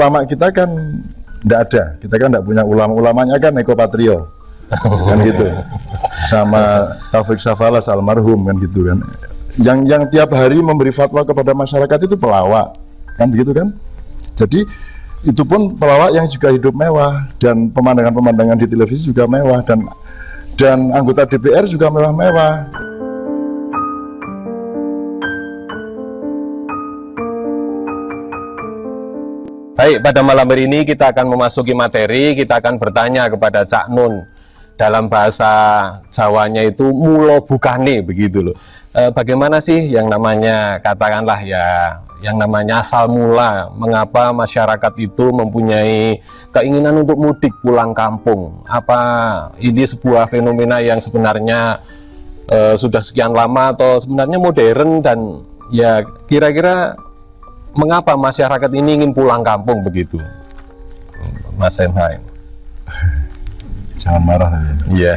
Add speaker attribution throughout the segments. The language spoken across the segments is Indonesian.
Speaker 1: ulama kita kan tidak ada, kita kan tidak punya ulama-ulamanya kan Eko Patrio kan gitu, sama Taufik Safalas almarhum kan gitu kan, yang tiap hari memberi fatwa kepada masyarakat itu pelawak kan begitu kan. Jadi itu pun pelawak yang juga hidup mewah, dan pemandangan-pemandangan di televisi juga mewah, dan anggota DPR juga mewah-mewah.
Speaker 2: Baik, pada malam hari ini kita akan memasuki materi. Kita akan bertanya kepada Cak Nun. Dalam bahasa Jawanya itu mulo bukane, begitu loh. Bagaimana sih yang namanya, katakanlah ya, yang namanya asal mula, mengapa masyarakat itu mempunyai keinginan untuk mudik pulang kampung? Apa ini sebuah fenomena yang sebenarnya sudah sekian lama atau sebenarnya modern, dan ya kira-kira mengapa masyarakat ini ingin pulang kampung begitu, Mas Senhain?
Speaker 1: Jangan marah ya.
Speaker 2: Iya.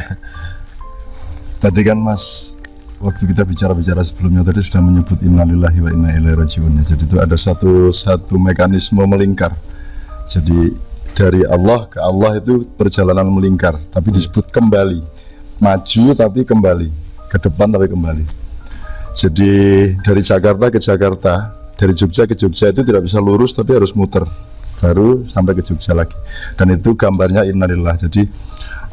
Speaker 1: Tadi kan Mas, waktu kita bicara-bicara sebelumnya tadi sudah menyebut innalillahi wa inna ilaihi rajiun. Jadi itu ada satu mekanisme melingkar. Jadi dari Allah ke Allah itu perjalanan melingkar, tapi disebut kembali. Maju tapi kembali, ke depan tapi kembali. Jadi dari Jakarta ke Jakarta, dari Jogja ke Jogja itu tidak bisa lurus tapi harus muter, baru sampai ke Jogja lagi. Dan itu gambarnya innalillah. Jadi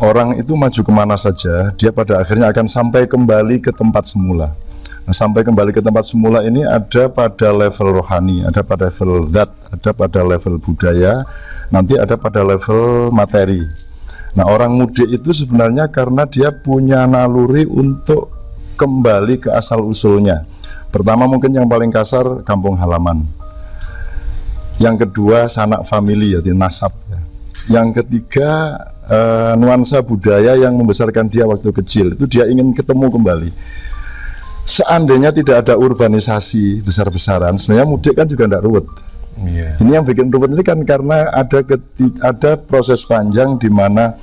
Speaker 1: orang itu maju kemana saja, dia pada akhirnya akan sampai kembali ke tempat semula. Nah, sampai kembali ke tempat semula ini ada pada level rohani, ada pada level zat, ada pada level budaya, nanti ada pada level materi. Nah, orang mudik itu sebenarnya karena dia punya naluri untuk kembali ke asal usulnya. Pertama mungkin yang paling kasar, kampung halaman. Yang kedua sanak famili, yaitu nasab. Yang ketiga nuansa budaya yang membesarkan dia waktu kecil, itu dia ingin ketemu kembali. Seandainya tidak ada urbanisasi besar-besaran, sebenarnya mudik kan juga tidak ruwet.
Speaker 2: Yeah.
Speaker 1: Ini yang bikin ruwet ini kan karena ada proses panjang di mana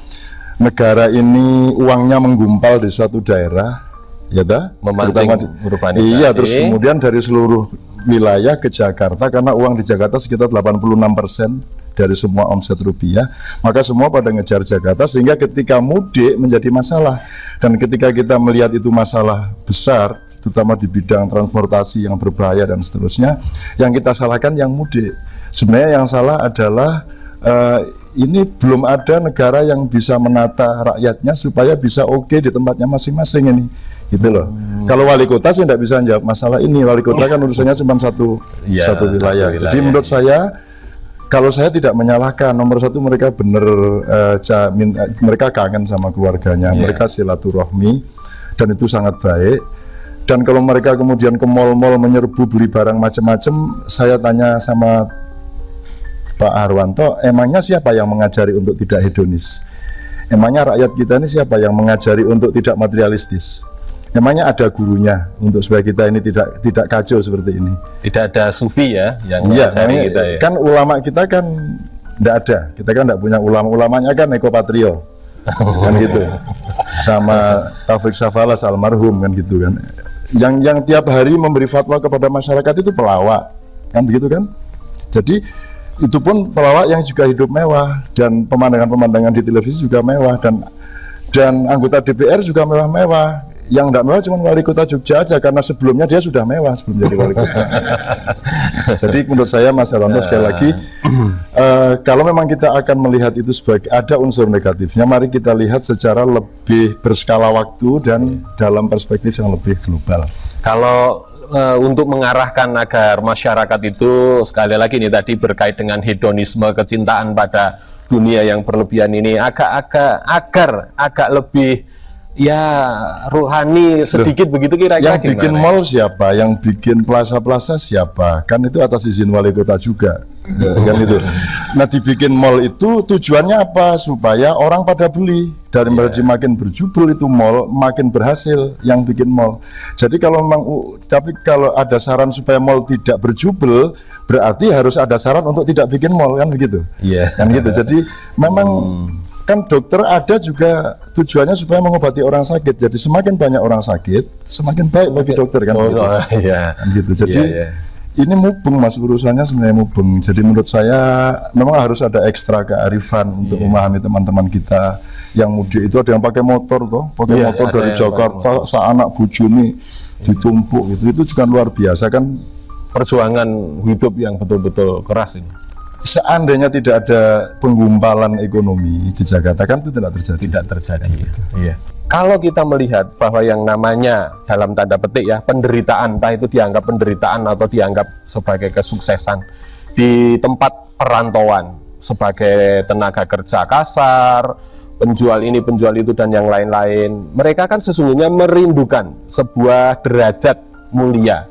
Speaker 1: negara ini uangnya menggumpal di suatu daerah, ya dah,
Speaker 2: memancing urbanisasi.
Speaker 1: Iya, terus kemudian dari seluruh wilayah ke Jakarta, karena uang di Jakarta sekitar 86% dari semua omset rupiah, maka semua pada ngejar Jakarta, sehingga ketika mudik menjadi masalah. Dan ketika kita melihat itu masalah besar, terutama di bidang transportasi yang berbahaya dan seterusnya, yang kita salahkan yang mudik. Sebenarnya yang salah adalah ini belum ada negara yang bisa menata rakyatnya supaya bisa oke di tempatnya masing-masing ini. Gitu loh. Kalau wali kota sih tidak bisa menjawab masalah ini. Wali kota kan urusannya cuma satu wilayah. Jadi menurut saya, kalau saya tidak menyalahkan, nomor satu mereka benar, mereka kangen sama keluarganya, mereka silaturahmi, dan itu sangat baik. Dan kalau mereka kemudian ke mall-mall menyerbu beli barang macam-macam, saya tanya sama Pak Harwanto, emangnya siapa yang mengajari untuk tidak hedonis? Emangnya rakyat kita ini siapa yang mengajari untuk tidak materialistis? Emangnya ada gurunya untuk supaya kita ini tidak kacau seperti ini?
Speaker 2: Tidak ada sufi ya yang mengajari kita ya.
Speaker 1: Kan ulama kita kan tidak ada, kita kan tidak punya ulama-ulamanya kan Eko Patrio kan gitu, sama Taufik Safalas almarhum kan gitu kan, yang tiap hari memberi fatwa kepada masyarakat itu pelawak kan begitu kan. Jadi itu pun pelawak yang juga hidup mewah, dan pemandangan-pemandangan di televisi juga mewah, dan anggota DPR juga mewah-mewah. Yang tidak mewah cuma wali kota Jogja aja, karena sebelumnya dia sudah mewah sebelum jadi wali kota. Jadi menurut saya Mas Harwanto, sekali lagi, kalau memang kita akan melihat itu sebagai ada unsur negatifnya, mari kita lihat secara lebih berskala waktu dan dalam perspektif yang lebih global.
Speaker 2: Kalau untuk mengarahkan agar masyarakat itu, sekali lagi nih tadi berkait dengan hedonisme, kecintaan pada dunia yang berlebihan ini, agak lebih ya rohani sedikit. Loh, begitu kira-kira.
Speaker 1: Yang bikin mall siapa? Yang bikin plaza-plaza siapa? Kan itu atas izin wali kota juga. Kan itu. Nah, dibikin mall itu tujuannya apa? Supaya orang pada beli. Daripada makin berjubel itu mall, makin berhasil yang bikin mall. Jadi kalau memang, tapi kalau ada saran supaya mall tidak berjubel, berarti harus ada saran untuk tidak bikin mall, kan begitu.
Speaker 2: Iya.
Speaker 1: Kan gitu. Jadi memang kan dokter ada juga tujuannya supaya mengobati orang sakit. Jadi semakin banyak orang sakit, semakin baik bagi dokter kan.
Speaker 2: Iya.
Speaker 1: Kan gitu. Jadi ini mubeng Mas, urusannya sebenarnya mubeng. Jadi menurut saya memang harus ada ekstra kearifan untuk memahami teman-teman kita yang mudik itu. Ada yang pakai motor toh, pakai motor dari Jakarta, seanak bujuni ditumpuk gitu. Itu juga luar biasa kan.
Speaker 2: Perjuangan hidup yang betul-betul keras ini.
Speaker 1: Seandainya tidak ada penggumpalan ekonomi di Jakarta kan itu tidak terjadi.
Speaker 2: Tidak terjadi. Iya. Kalau kita melihat bahwa yang namanya dalam tanda petik ya penderitaan, entah itu dianggap penderitaan atau dianggap sebagai kesuksesan di tempat perantauan sebagai tenaga kerja kasar, penjual ini, penjual itu dan yang lain-lain, mereka kan sesungguhnya merindukan sebuah derajat mulia.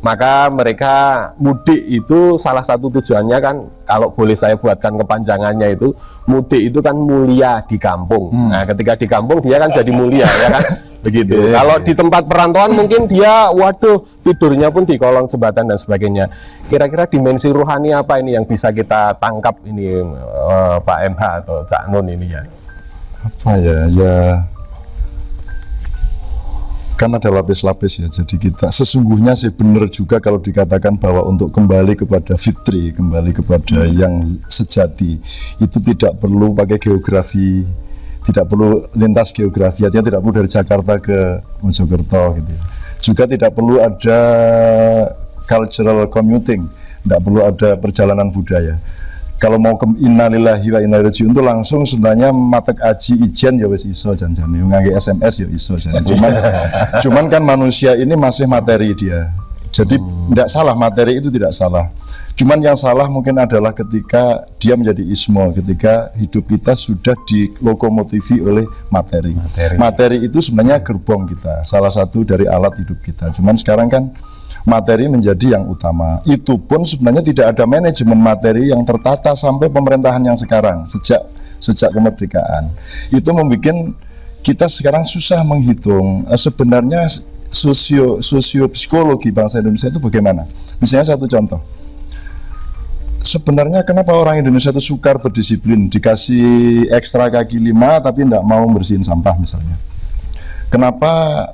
Speaker 2: Maka mereka mudik itu salah satu tujuannya kan, kalau boleh saya buatkan kepanjangannya itu, mudik itu kan mulia di kampung. Nah, ketika di kampung dia kan jadi mulia, ya kan? Begitu. Kalau di tempat perantauan mungkin dia, waduh, tidurnya pun di kolong jembatan dan sebagainya. Kira-kira dimensi rohani apa ini yang bisa kita tangkap ini, Pak MH atau Cak Nun ini ya?
Speaker 1: Apa ya? Kan ada lapis-lapis ya, jadi kita sesungguhnya sih benar juga kalau dikatakan bahwa untuk kembali kepada fitri, kembali kepada yang sejati, itu tidak perlu pakai geografi, tidak perlu lintas geografi, artinya tidak perlu dari Jakarta ke Mojokerto gitu ya. Juga tidak perlu ada cultural commuting, tidak perlu ada perjalanan budaya. Kalau mau ke innalillahi wa inna ilaihi rajiun itu langsung sebenarnya matek aji ijen ya wis iso janjane ngangge SMS ya iso jane. Cuman kan manusia ini masih materi dia. Jadi tidak salah, materi itu tidak salah. Cuman yang salah mungkin adalah ketika dia menjadi ismo, ketika hidup kita sudah dilokomotifi oleh materi. Materi itu sebenarnya gerbong kita, salah satu dari alat hidup kita. Cuman sekarang kan materi menjadi yang utama. Itu pun sebenarnya tidak ada manajemen materi yang tertata sampai pemerintahan yang sekarang sejak kemerdekaan. Itu membuat kita sekarang susah menghitung sebenarnya sosio psikologi bangsa Indonesia itu bagaimana. Misalnya satu contoh. Sebenarnya kenapa orang Indonesia itu sukar berdisiplin, dikasih ekstra kaki 5 tapi tidak mau bersihin sampah misalnya. Kenapa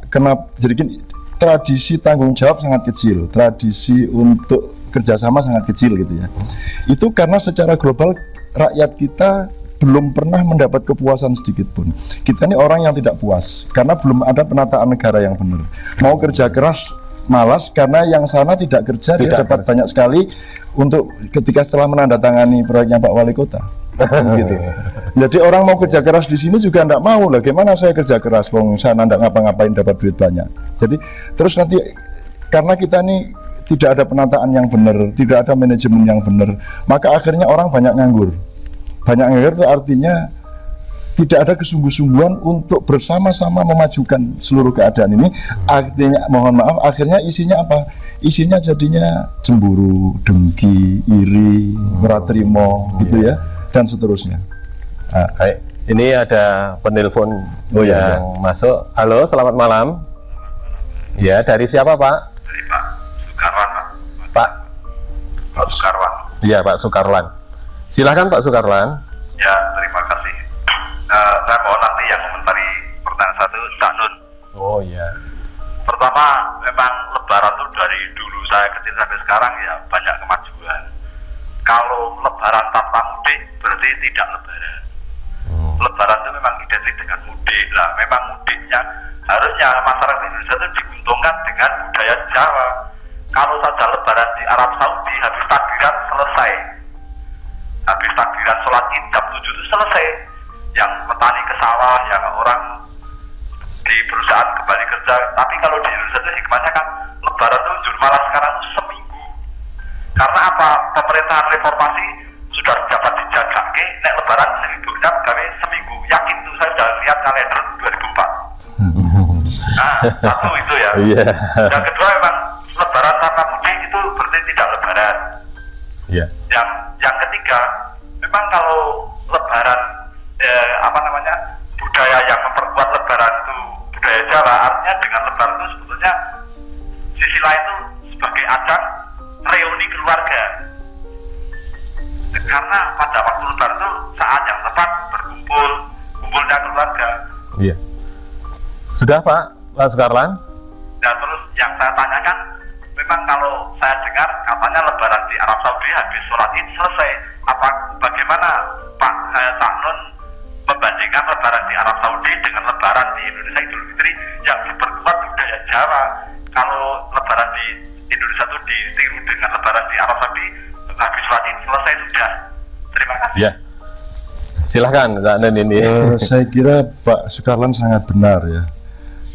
Speaker 1: jadi gini, tradisi tanggung jawab sangat kecil, tradisi untuk kerjasama sangat kecil gitu ya. Itu karena secara global rakyat kita belum pernah mendapat kepuasan sedikit pun. Kita ini orang yang tidak puas karena belum ada penataan negara yang benar. Mau kerja keras malas karena yang sana tidak kerja, dia dapat banyak sekali untuk ketika setelah menandatangani proyeknya Pak Wali Kota. Gitu. Jadi orang mau kerja keras di sini juga enggak mau lah. Gimana saya kerja keras, wong sana enggak ngapa-ngapain dapat duit banyak. Jadi terus nanti karena kita ini tidak ada penataan yang benar, tidak ada manajemen yang benar, maka akhirnya orang banyak nganggur. Banyak nganggur itu artinya tidak ada kesungguh-sungguhan untuk bersama-sama memajukan seluruh keadaan ini. Artinya, mohon maaf, akhirnya isinya apa? Isinya jadinya cemburu, dengki, iri, meratrimo, gitu ya, dan seterusnya.
Speaker 2: Baik, ini ada penelpon yang masuk. Halo, selamat malam. Ya, dari siapa Pak?
Speaker 3: Dari Pak Sukarlan, Pak. Pak Sukarlan.
Speaker 2: Iya, Pak Sukarlan. Silahkan Pak Sukarlan.
Speaker 3: Ya, terima kasih. Saya mau nanti yang komentari pertanyaan satu, Cak Nun.
Speaker 2: Oh iya.
Speaker 3: Pertama, memang Lebaran tuh dari dulu saya kecil sampai sekarang ya banyak kemajuan. Kalau Lebaran tanpa mudik berarti tidak Lebaran. Lebaran itu memang identik dengan mudik lah. Memang mudiknya harusnya masyarakat Indonesia itu diuntungkan dengan budaya Jawa. Kalau saja Lebaran di Arab Saudi habis takbiran selesai. Habis takbiran sholat Id jam 7 itu selesai. Yang petani ke sawah, yang orang di perusahaan kembali kerja. Tapi kalau di Indonesia itu hikmahnya kan Lebaran itu malah sekarang itu seminggu. Karena apa? Pemerintahan reformasi sudah dapat dijaga. Nek Lebaran liburnya gawe seminggu. Yakin tuh, saya sudah lihat kalender 2004. Nah, satu itu ya. Yang kedua memang Lebaran tanpa mudik itu berarti tidak Lebaran. Yang ketiga, memang kalau Lebaran budaya yang memperkuat Lebaran itu budaya Jawa, artinya dengan Lebaran itu sebetulnya sisi lain itu sebagai ajang reuni keluarga. Karena pada waktu Lebaran itu saat yang tepat kumpulnya keluarga.
Speaker 2: Iya. Sudah Pak Sukarlan?
Speaker 3: Dan terus yang saya tanyakan, memang kalau saya dengar katanya lebaran di Arab Saudi habis sholat Id selesai. Bagaimana Pak Cak Nun membandingkan lebaran di Arab Saudi dengan lebaran di Indonesia Idul Fitri yang diperkuat budaya Jawa? Kalau lebaran di Indonesia itu ditiru dengan lebaran di Arab Saudi habis sholat Id selesai sudah. Terima kasih.
Speaker 2: Ya. Silahkan Cak Nun ini.
Speaker 1: Saya kira Pak Sukarlan sangat benar ya.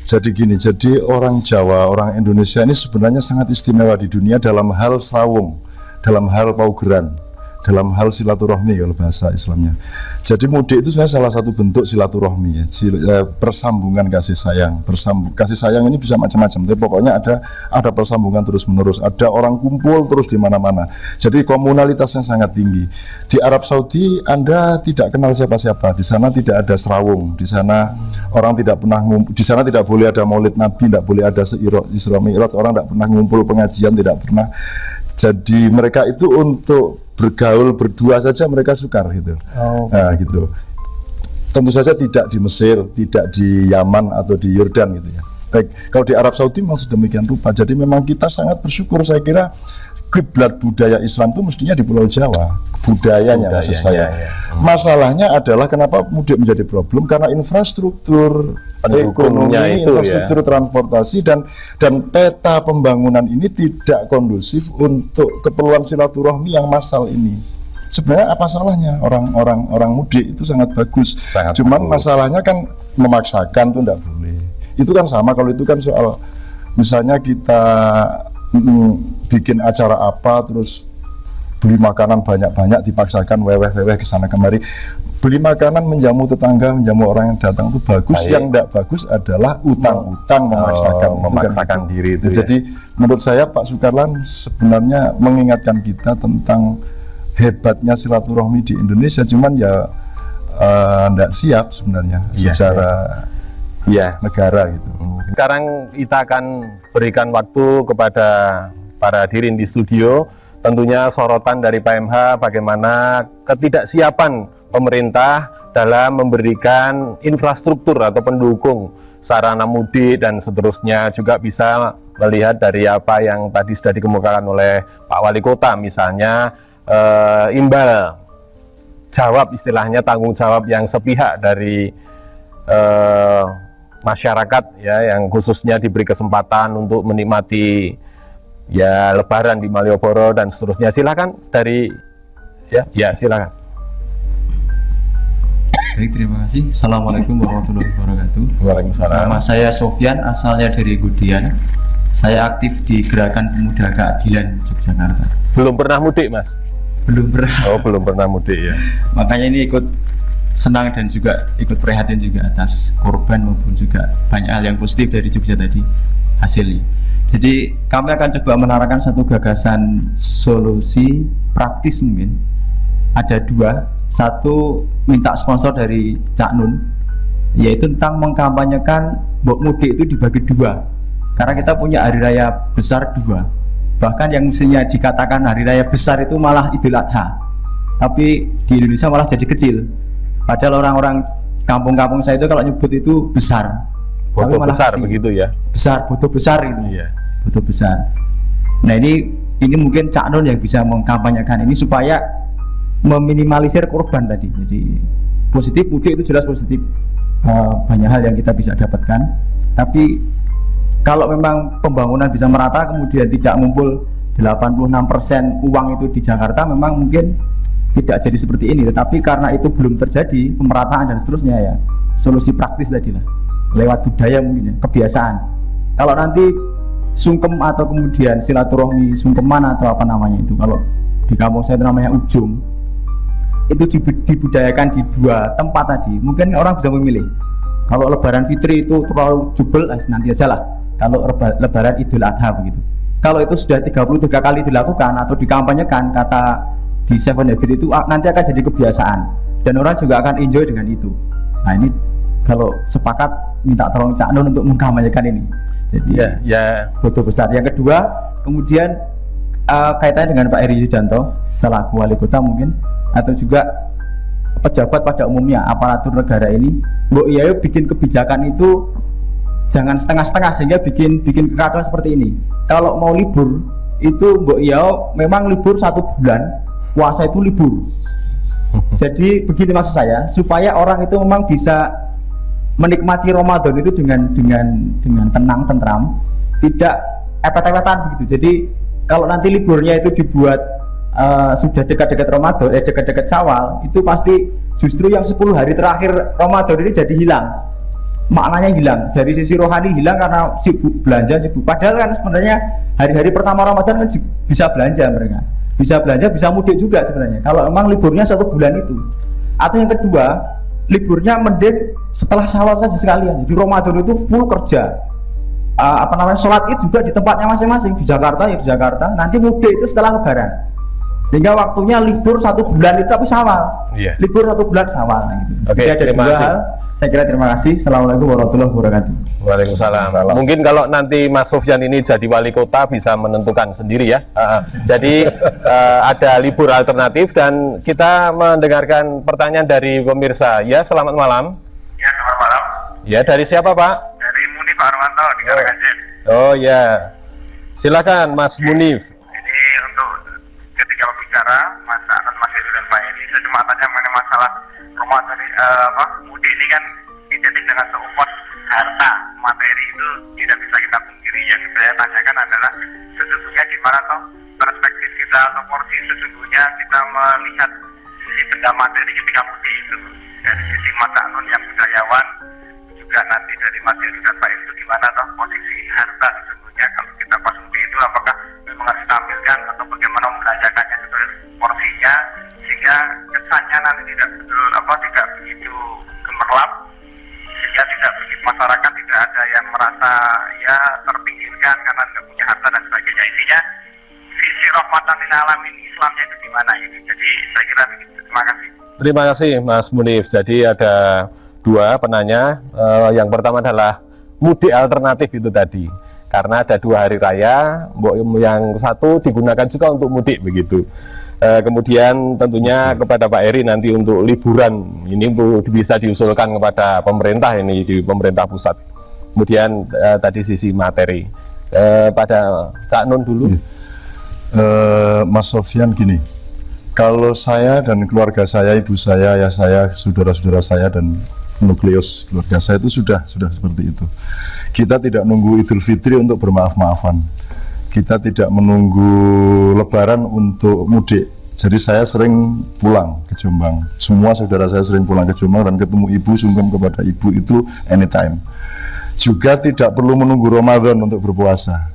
Speaker 1: Jadi gini, jadi orang Jawa, orang Indonesia ini sebenarnya sangat istimewa di dunia dalam hal srawung, dalam hal paugeran, dalam hal silaturahmi kalau bahasa Islamnya. Jadi mudik itu sebenarnya salah satu bentuk silaturahmi ya, persambungan kasih sayang. Kasih sayang ini bisa macam-macam, tapi pokoknya ada persambungan terus menerus, ada orang kumpul terus di mana-mana. Jadi komunalitasnya sangat tinggi. Di Arab Saudi Anda tidak kenal siapa-siapa, di sana tidak ada serawung, di sana orang tidak pernah ngumpul, di sana tidak boleh ada Maulid Nabi, tidak boleh ada Isra Mi'raj, orang tidak pernah ngumpul pengajian, tidak pernah. Jadi mereka itu untuk bergaul berdua saja mereka sukar gitu. Nah gitu. Tentu saja tidak di Mesir, tidak di Yaman atau di Yordan gitu ya. Baik, kalau di Arab Saudi memang sedemikian rupa. Jadi memang kita sangat bersyukur, saya kira kiblat budaya Islam itu mestinya di Pulau Jawa, budayanya maksud saya. Masalahnya adalah kenapa mudik menjadi problem, karena infrastruktur ekonomi, infrastruktur transportasi dan peta pembangunan ini tidak kondusif untuk keperluan silaturahmi yang massal ini. Sebenarnya apa salahnya orang mudik itu sangat bagus. Cuman masalahnya kan memaksakan itu tidak boleh. Itu kan sama, kalau itu kan soal misalnya kita bikin acara apa terus beli makanan banyak-banyak dipaksakan weweh-weweh kesana kemari, beli makanan menjamu tetangga, menjamu orang yang datang itu bagus. Yang tidak bagus adalah utang-utang memaksakan
Speaker 2: diri itu.
Speaker 1: Jadi menurut saya Pak Sukarlan sebenarnya mengingatkan kita tentang hebatnya silaturahmi di Indonesia, cuman ya tidak siap sebenarnya secara negara gitu.
Speaker 2: Sekarang kita akan berikan waktu kepada para hadirin di studio. Tentunya sorotan dari PMH bagaimana ketidaksiapan pemerintah dalam memberikan infrastruktur atau pendukung sarana mudik dan seterusnya. Juga bisa melihat dari apa yang tadi sudah dikemukakan oleh Pak Wali Kota, misalnya imbal jawab, istilahnya tanggung jawab yang sepihak dari masyarakat ya, yang khususnya diberi kesempatan untuk menikmati ya Lebaran di Malioboro dan seterusnya. Silakan dari silakan.
Speaker 4: Baik, terima kasih. Assalamualaikum warahmatullahi wabarakatuh.
Speaker 2: Waalaikumsalam.
Speaker 4: Nama saya Sofyan, asalnya dari Gudian. Saya aktif di Gerakan Pemuda Keadilan Yogyakarta.
Speaker 2: Belum pernah mudik, Mas?
Speaker 4: Belum pernah.
Speaker 2: Oh, belum pernah mudik ya.
Speaker 4: Makanya ini ikut senang dan juga ikut prihatin juga atas korban maupun juga banyak hal yang positif dari Jogja tadi hasilnya. Jadi kami akan coba menarikkan satu gagasan solusi praktis mungkin. Ada dua. Satu, minta sponsor dari Cak Nun, yaitu tentang mengkampanyekan mudik itu dibagi dua. Karena kita punya hari raya besar dua. Bahkan yang mestinya dikatakan hari raya besar itu malah Idul Adha. Tapi di Indonesia malah jadi kecil. Padahal orang-orang kampung-kampung saya itu kalau nyebut itu besar.
Speaker 2: Boto besar
Speaker 4: kecil.
Speaker 2: Begitu ya.
Speaker 4: Besar, boto besar itu.
Speaker 2: Iya.
Speaker 4: Boto besar. Nah ini mungkin Cak Nun yang bisa mengkampanyekan ini supaya meminimalisir korban tadi. Jadi positif mudik itu jelas positif. Banyak hal yang kita bisa dapatkan. Tapi kalau memang pembangunan bisa merata kemudian tidak ngumpul 86% uang itu di Jakarta, memang mungkin tidak jadi seperti ini. Tetapi karena itu belum terjadi pemerataan dan seterusnya ya, solusi praktis tadi lah lewat budaya mungkin ya, kebiasaan. Kalau nanti sungkem atau kemudian silaturahmi sungkeman atau apa namanya itu, kalau di kampung saya itu namanya ujung, itu dibudayakan di dua tempat tadi. Mungkin orang bisa memilih. Kalau Lebaran Fitri itu terlalu jubel, nanti aja lah. Kalau Lebaran Idul Adha begitu. Kalau itu sudah 33 kali dilakukan atau dikampanyekan, kata di Seven Habits itu nanti akan jadi kebiasaan dan orang juga akan enjoy dengan itu. Nah ini kalau sepakat minta tolong Cak Nun untuk mengkampanyekan ini. Jadi betul besar. Yang kedua, kemudian kaitannya dengan Pak Heri Yudanto selaku wali kota mungkin, atau juga pejabat pada umumnya aparatur negara ini, bikin kebijakan itu jangan setengah-setengah sehingga bikin kekacauan seperti ini. Kalau mau libur itu mbok iya memang libur 1 bulan, puasa itu libur. Jadi begini maksud saya, supaya orang itu memang bisa menikmati Ramadan itu dengan tenang, tentram, tidak epet-epetan begitu. Jadi kalau nanti liburnya itu dibuat sudah dekat-dekat Ramadan, dekat-dekat Syawal, itu pasti justru yang 10 hari terakhir Ramadan ini jadi hilang. Maknanya hilang, dari sisi rohani hilang karena sibuk belanja, sibuk. Padahal kan sebenarnya hari-hari pertama Ramadan kan bisa belanja mereka, bisa belanja, bisa mudik juga sebenarnya. Kalau memang liburnya 1 bulan itu. Atau yang kedua, liburnya mending setelah Syawal saja sekalian. Jadi Ramadan itu full kerja. Sholat id juga di tempatnya masing-masing. Di Jakarta ya di Jakarta. Nanti mudik itu setelah Lebaran. Sehingga waktunya libur 1 bulan itu tapi Syawal.
Speaker 2: Iya.
Speaker 4: Libur 1 bulan Syawal. Gitu.
Speaker 2: Oke,
Speaker 4: jadi ada
Speaker 2: terima
Speaker 4: 2
Speaker 2: kasih.
Speaker 4: hal. Saya kira terima kasih. Assalamualaikum warahmatullahi wabarakatuh.
Speaker 2: Waalaikumsalam. Mungkin kalau nanti Mas Sofyan ini jadi wali kota bisa menentukan sendiri ya. Jadi ada libur alternatif dan kita mendengarkan pertanyaan dari pemirsa. Ya, selamat malam.
Speaker 3: Ya, selamat malam.
Speaker 2: Ya, dari siapa Pak?
Speaker 3: Dari Munif Arwanto di Karanganyar.
Speaker 2: Oh ya, silakan Mas Munif.
Speaker 3: Ini untuk ketika berbicara Mas Anand, Mas Heru dan Pak Edi, saya cuma tanya mengenai masalah Ramadan mudik ini kan identik dengan seumput harta materi itu tidak bisa kita pungkiri. Yang saya tanyakan adalah sesungguhnya gimana toh perspektif kita atau porsi sesungguhnya kita melihat sisi benda materi ketika mudik itu dari sisi Mas Anand yang budayawan, juga nanti dari Mas Heru dan Pak Edi itu gimana toh posisi harta sesungguhnya kalau kita pas mudik itu apakah memang harus ditampilkan atau bagaimana membelanjakannya sesuai porsinya sehingga kesannya nanti tidak tidak begitu gemerlap, sehingga tidak begitu masyarakat tidak ada yang merasa ya terpinggirkan karena tidak punya harta dan sebagainya. Intinya sisi rahmatan lil alamin Islamnya itu gimana ini. Jadi saya kira begitu. Terima kasih.
Speaker 2: Terima kasih Mas Munif. Jadi ada 2 penanya. Yang pertama adalah mudik alternatif itu tadi. Karena ada 2 hari raya, yang satu digunakan juga untuk mudik begitu. Kemudian tentunya kepada Pak Eri nanti untuk liburan ini bisa diusulkan kepada pemerintah ini di pemerintah pusat. Kemudian tadi sisi materi pada Cak Nun dulu.
Speaker 1: Mas Sofyan gini, kalau saya dan keluarga saya, ibu saya, ayah saya, saudara-saudara saya dan nukleus keluarga saya itu sudah seperti itu. Kita tidak nunggu Idul Fitri untuk bermaaf-maafan. Kita tidak menunggu Lebaran untuk mudik. Jadi saya sering pulang ke Jombang. Semua saudara saya sering pulang ke Jombang dan ketemu ibu, sungkem kepada ibu itu anytime. Juga tidak perlu menunggu Ramadan untuk berpuasa.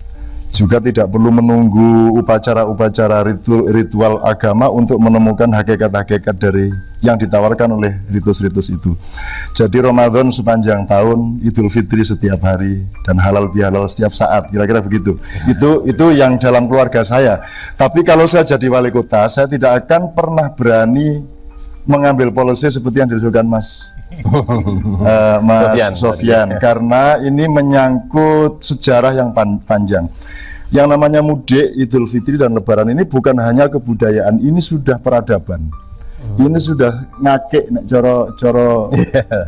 Speaker 1: Juga tidak perlu menunggu upacara-upacara ritual agama untuk menemukan hakikat-hakikat dari yang ditawarkan oleh ritus-ritus itu. Jadi Ramadan sepanjang tahun, Idul Fitri setiap hari, dan halal bihalal setiap saat, kira-kira begitu. Itu yang dalam keluarga saya. Tapi kalau saya jadi wali kota, saya tidak akan pernah berani mengambil polisi seperti yang diusulkan Mas Sofyan, karena ini menyangkut sejarah yang panjang. Yang namanya mudik, Idul Fitri dan Lebaran ini bukan hanya kebudayaan, ini sudah peradaban. Ini sudah ngakek nek coro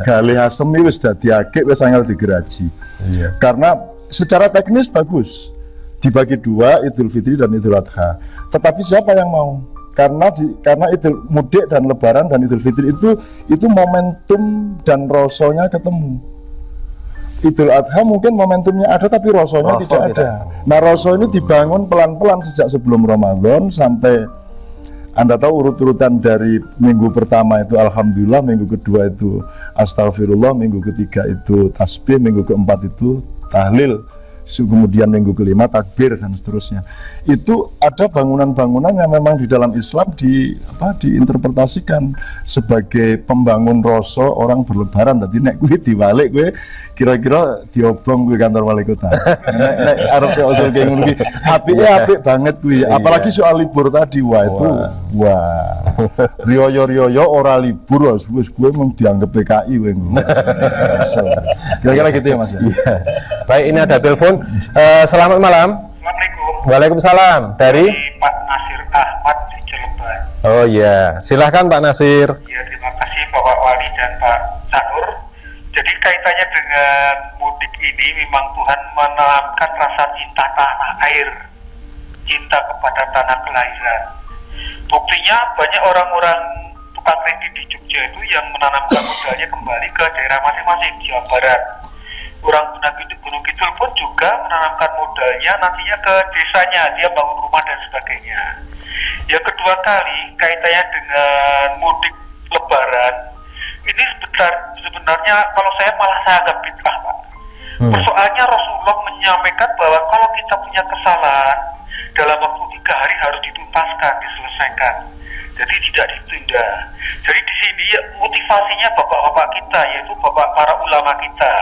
Speaker 1: galih asem iki wis dadi akik, wis angel digeraji. Karena secara teknis bagus dibagi 2, Idul Fitri dan Idul Adha. Tetapi siapa yang mau? Karena Idul mudik dan Lebaran dan Idul Fitri itu momentum dan rasonya ketemu. Idul Adha mungkin momentumnya ada tapi rasonya tidak ada. Nah, raso ini dibangun pelan-pelan sejak sebelum Ramadan sampai Anda tahu urut-urutan dari minggu pertama itu Alhamdulillah, minggu kedua itu Astagfirullah, minggu ketiga itu tasbih, minggu keempat itu tahlil, kemudian minggu kelima takbir dan seterusnya. Itu ada bangunan-bangunan yang memang di dalam Islam diinterpretasikan sebagai pembangun rasa orang berlebaran. Tadi nek kuwi diwalik kuwi kira-kira diobong kuwi kantor wali kota. Nek arep usul kayak ngono kuwi apik banget kuwi. Apalagi soal libur tadi riyo-riyo ora libur wis kuwi mung dianggap PKI kuwi. Kira-kira gitu ya Mas ya.
Speaker 2: Baik, ini ada telepon. Selamat malam.
Speaker 3: Assalamualaikum.
Speaker 2: Waalaikumsalam. Dari
Speaker 3: Pak Nasir Ahmad di Cilegon.
Speaker 2: Oh iya, silahkan Pak Nasir.
Speaker 3: Ya, terima kasih Bapak Wali dan Pak Sanur. Jadi kaitannya dengan mudik mudik ini memang Tuhan menanamkan rasa cinta tanah air, cinta kepada tanah kelahiran. Buktinya banyak orang-orang tukang kredit di Jogja itu yang menanamkan modalnya kembali ke daerah masing-masing, Jawa Barat. Orang Gunung Kidul pun juga menanamkan modalnya nantinya ke desanya, dia bangun rumah dan sebagainya. Yang kedua kali, kaitannya dengan mudik Lebaran, ini sebenarnya kalau saya malah saya anggap bid'ah, Pak. Persoalannya Rasulullah menyampaikan bahwa kalau kita punya kesalahan, dalam waktu 3 hari harus dituntaskan, diselesaikan. Jadi tidak ditunda. Jadi di sini motivasinya bapak-bapak kita, yaitu bapak para ulama kita,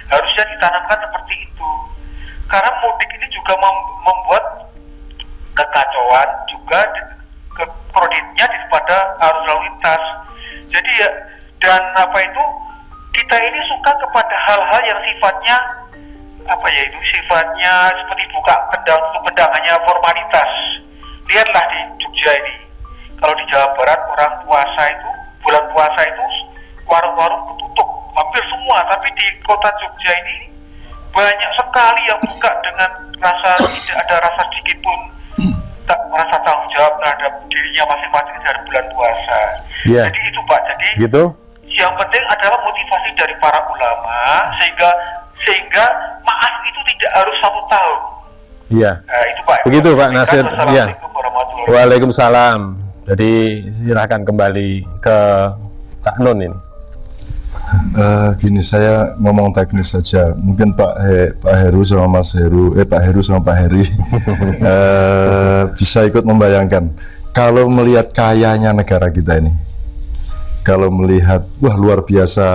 Speaker 3: harusnya ditanamkan seperti itu. Karena mudik ini juga membuat kekacauan juga kreditnya daripada arus lalu lintas. Jadi ya, dan kita ini suka kepada hal-hal yang sifatnya sifatnya seperti buka pedang tutup pedang, hanya formalitas. Lihatlah di Jogja ini, kalau di Jawa Barat orang puasa itu, bulan puasa itu warung-warung tutup hampir semua, tapi di kota Jogja ini banyak sekali yang buka dengan tidak ada rasa sedikit pun tak merasa tanggung jawab terhadap dirinya masing-masing dari bulan puasa.
Speaker 2: Yeah.
Speaker 3: Jadi itu Pak, jadi
Speaker 2: Gitu?
Speaker 3: yang penting adalah motivasi dari para ulama sehingga maaf itu tidak harus 1 tahun.
Speaker 2: Iya.
Speaker 3: Nah, itu Pak.
Speaker 2: Begitu Pak Nasir. Iya.
Speaker 3: Assalamualaikum warahmatullahi wabarakatuh.
Speaker 2: Waalaikumsalam. Jadi silahkan kembali ke Cak Nun ini.
Speaker 1: Gini, saya ngomong teknis saja. Mungkin Pak Heru sama Mas Heru, Pak Heru sama Pak Heri bisa ikut membayangkan kalau melihat kayanya negara kita ini, kalau melihat wah luar biasa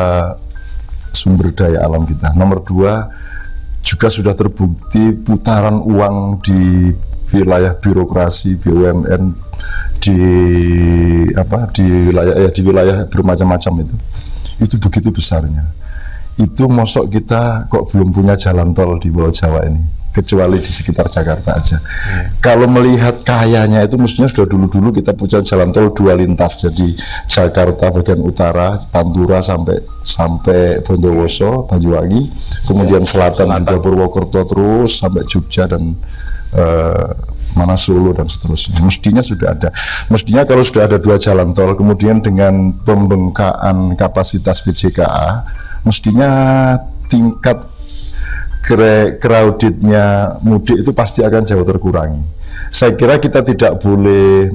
Speaker 1: sumber daya alam kita. Nomor 2 juga sudah terbukti putaran uang di wilayah birokrasi BUMN di wilayah bermacam-macam itu begitu besarnya. Itu mosok kita kok belum punya jalan tol di Pulau Jawa ini, kecuali di sekitar Jakarta aja. Kalau melihat kayanya itu mestinya sudah dulu-dulu kita punya jalan tol 2 lintas, jadi Jakarta bagian utara Pantura sampai Bondowoso, Banyuwangi, kemudian selatan juga Purwokerto terus sampai Jogja dan Solo dan seterusnya. Mestinya sudah ada. Mestinya kalau sudah ada 2 jalan tol, kemudian dengan pembengkakan kapasitas PJKA, mestinya tingkat crowdednya mudik itu pasti akan jauh terkurangi. Saya kira kita tidak boleh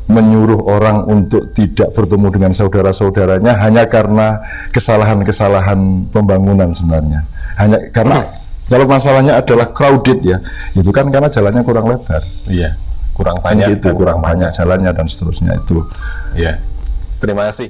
Speaker 1: menyuruh orang untuk tidak bertemu dengan saudara-saudaranya hanya karena kesalahan-kesalahan pembangunan sebenarnya. Hanya karena kalau masalahnya adalah crowded ya, itu kan karena jalannya kurang lebar.
Speaker 2: Iya, kurang banyak.
Speaker 1: Itu kurang banyak jalannya dan seterusnya itu.
Speaker 2: Iya. Terima kasih.